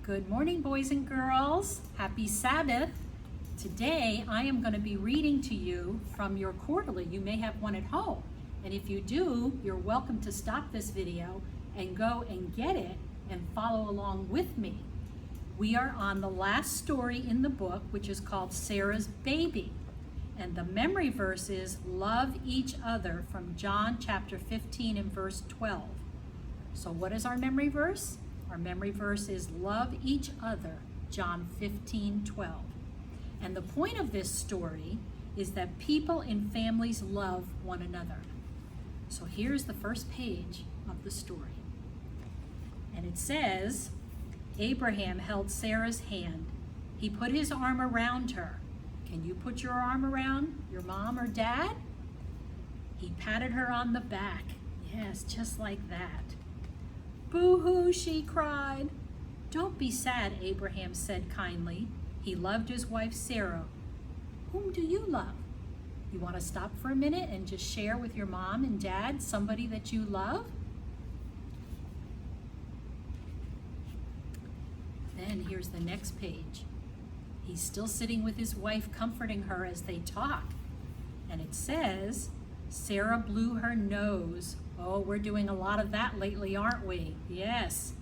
Good morning, boys and girls. Happy Sabbath. Today, I am going to be reading to you from your quarterly. You may have one at home. And if you do, you're welcome to stop this video and go and get it and follow along with me. We are on the last story in the book, which is called Sarah's Baby. And the memory verse is love each other from John chapter 15 and verse 12. So what is our memory verse? Our memory verse is love each other, John 15:12. And the point of this story is that people and families love one another. So here's the first page of the story. And it says, Abraham held Sarah's hand. He put his arm around her. Can you put your arm around your mom or dad? He patted her on the back. Yes, just like that. Boo-hoo, she cried. Don't be sad, Abraham said kindly. He loved his wife, Sarah. Whom do you love? You want to stop for a minute and just share with your mom and dad somebody that you love? Then here's the next page. He's still sitting with his wife, comforting her as they talk. And it says, Sarah blew her nose. Oh, we're doing a lot of that lately, aren't we? Yes.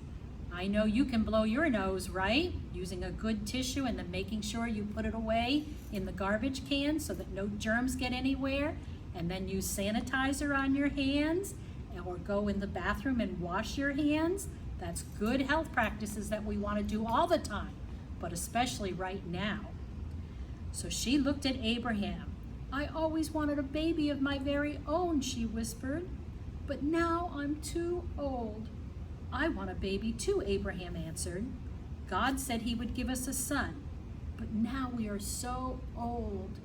I know you can blow your nose, right? Using a good tissue and then making sure you put it away in the garbage can so that no germs get anywhere. And then use sanitizer on your hands or go in the bathroom and wash your hands. That's good health practices that we want to do all the time, but especially right now. So she looked at Abraham. I always wanted a baby of my very own, she whispered. But now I'm too old. I want a baby too, Abraham answered. God said he would give us a son, but now we are so old.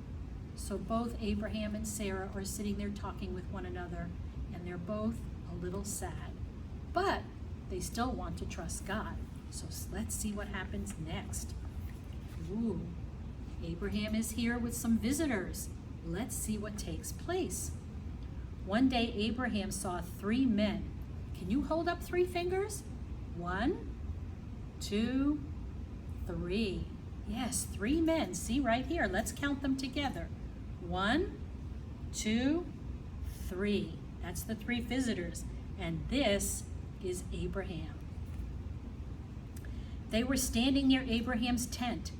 So both Abraham and Sarah are sitting there talking with one another, and they're both a little sad. But they still want to trust God. So let's see what happens next. Ooh, Abraham is here with some visitors. Let's see what takes place. One day, Abraham saw 3 men. Can you hold up 3 fingers? 1, 2, 3. Yes, 3 men. See right here. Let's count them together. 1, 2, 3. That's the 3 visitors. And this is Abraham. They were standing near Abraham's tent.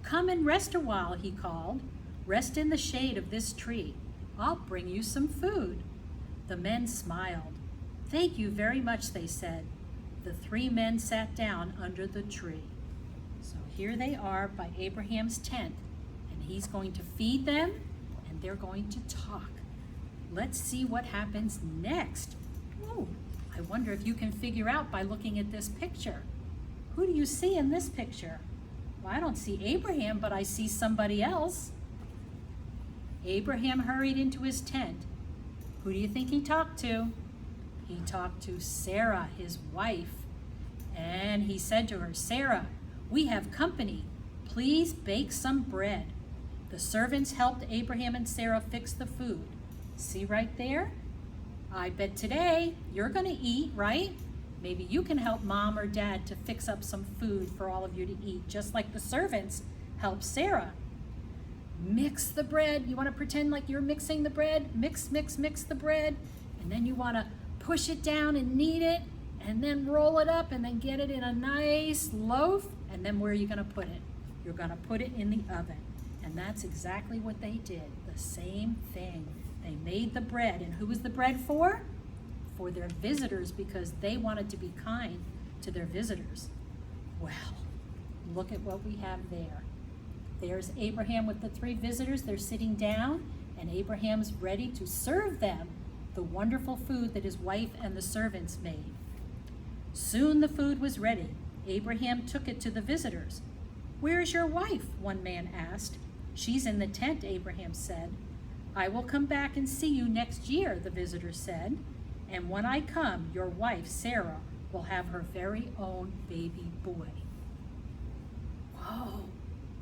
Come and rest a while, he called. Rest in the shade of this tree. I'll bring you some food. The men smiled. Thank you very much, they said. The 3 men sat down under the tree. So here they are by Abraham's tent, and he's going to feed them, and they're going to talk. Let's see what happens next. Ooh, I wonder if you can figure out by looking at this picture. Who do you see in this picture? Well, I don't see Abraham, but I see somebody else. Abraham hurried into his tent. Who do you think he talked to? He talked to Sarah, his wife. And he said to her, Sarah, we have company. Please bake some bread. The servants helped Abraham and Sarah fix the food. See right there? I bet today you're going to eat, right? Maybe you can help mom or dad to fix up some food for all of you to eat, just like the servants helped Sarah. Mix the bread. You want to pretend like you're mixing the bread? Mix, mix, mix the bread. And then you want to push it down and knead it, and then roll it up, and then get it in a nice loaf. And then where are you going to put it? You're going to put it in the oven. And that's exactly what they did. The same thing. They made the bread. And who was the bread for? For their visitors, because they wanted to be kind to their visitors. Well, look at what we have there. There's Abraham with the 3 visitors. They're sitting down, and Abraham's ready to serve them the wonderful food that his wife and the servants made. Soon the food was ready. Abraham took it to the visitors. Where is your wife? One man asked. She's in the tent, Abraham said. I will come back and see you next year, the visitor said. And when I come, your wife, Sarah, will have her very own baby boy. Whoa,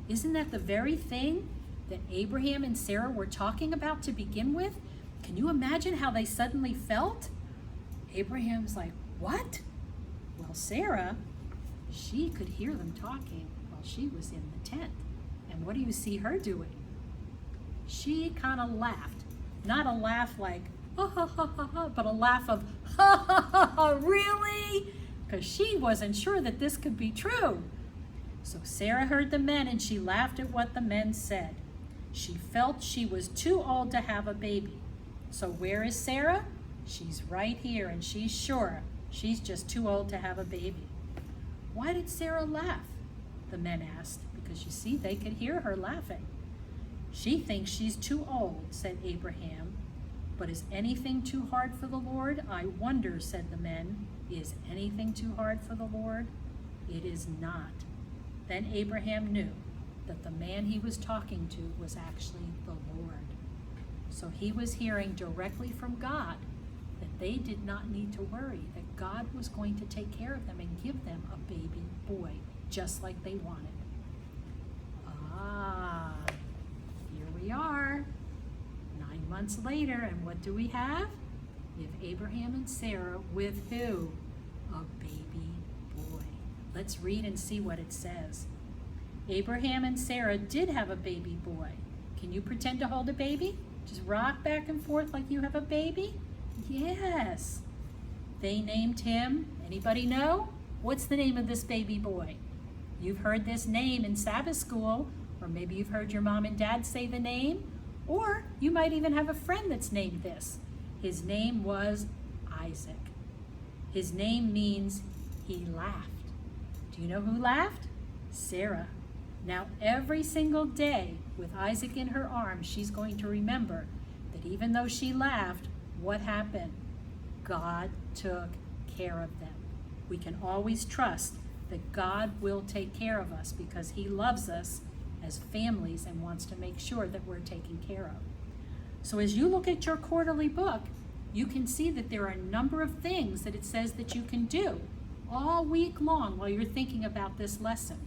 isn't that the very thing that Abraham and Sarah were talking about to begin with? Can you imagine how they suddenly felt? Abraham's like, what? Well, Sarah, She could hear them talking while she was in the tent. And what do you see her doing? She kind of laughed. Not a laugh like, ha ha ha ha ha, but a laugh of, ha ha ha ha, really? Because she wasn't sure that this could be true. So Sarah heard the men and she laughed at what the men said. She felt she was too old to have a baby. So where is Sarah? She's right here, and she's sure she's just too old to have a baby. Why did Sarah laugh? The men asked, because you see, they could hear her laughing. She thinks she's too old, said Abraham. But is anything too hard for the Lord? I wonder, said the men. Is anything too hard for the Lord? It is not. Then Abraham knew that the man he was talking to was actually the Lord. So he was hearing directly from God that they did not need to worry, that God was going to take care of them and give them a baby boy, just like they wanted. Here we are, 9 months later, and what do we have? We have Abraham and Sarah with who? A baby boy. Let's read and see what it says. Abraham and Sarah did have a baby boy. Can you pretend to hold a baby? Just rock back and forth like you have a baby? Yes. They named him, anybody know? What's the name of this baby boy? You've heard this name in Sabbath School, or maybe you've heard your mom and dad say the name, or you might even have a friend that's named this. His name was Isaac. His name means he laughed. Do you know who laughed? Sarah. Now every single day with Isaac in her arms, she's going to remember that even though she laughed, what happened? God took care of them. We can always trust that God will take care of us because he loves us as families and wants to make sure that we're taken care of. So as you look at your quarterly book, you can see that there are a number of things that it says that you can do all week long while you're thinking about this lesson.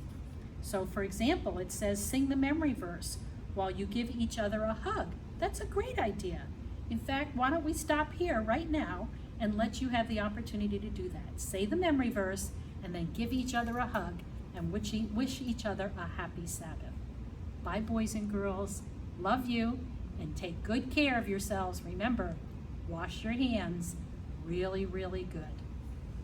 So for example, it says sing the memory verse while you give each other a hug. That's a great idea. In fact, why don't we stop here right now and let you have the opportunity to do that. Say the memory verse and then give each other a hug and wish each other a happy Sabbath. Bye, boys and girls. Love you, and take good care of yourselves. Remember, wash your hands really, really good.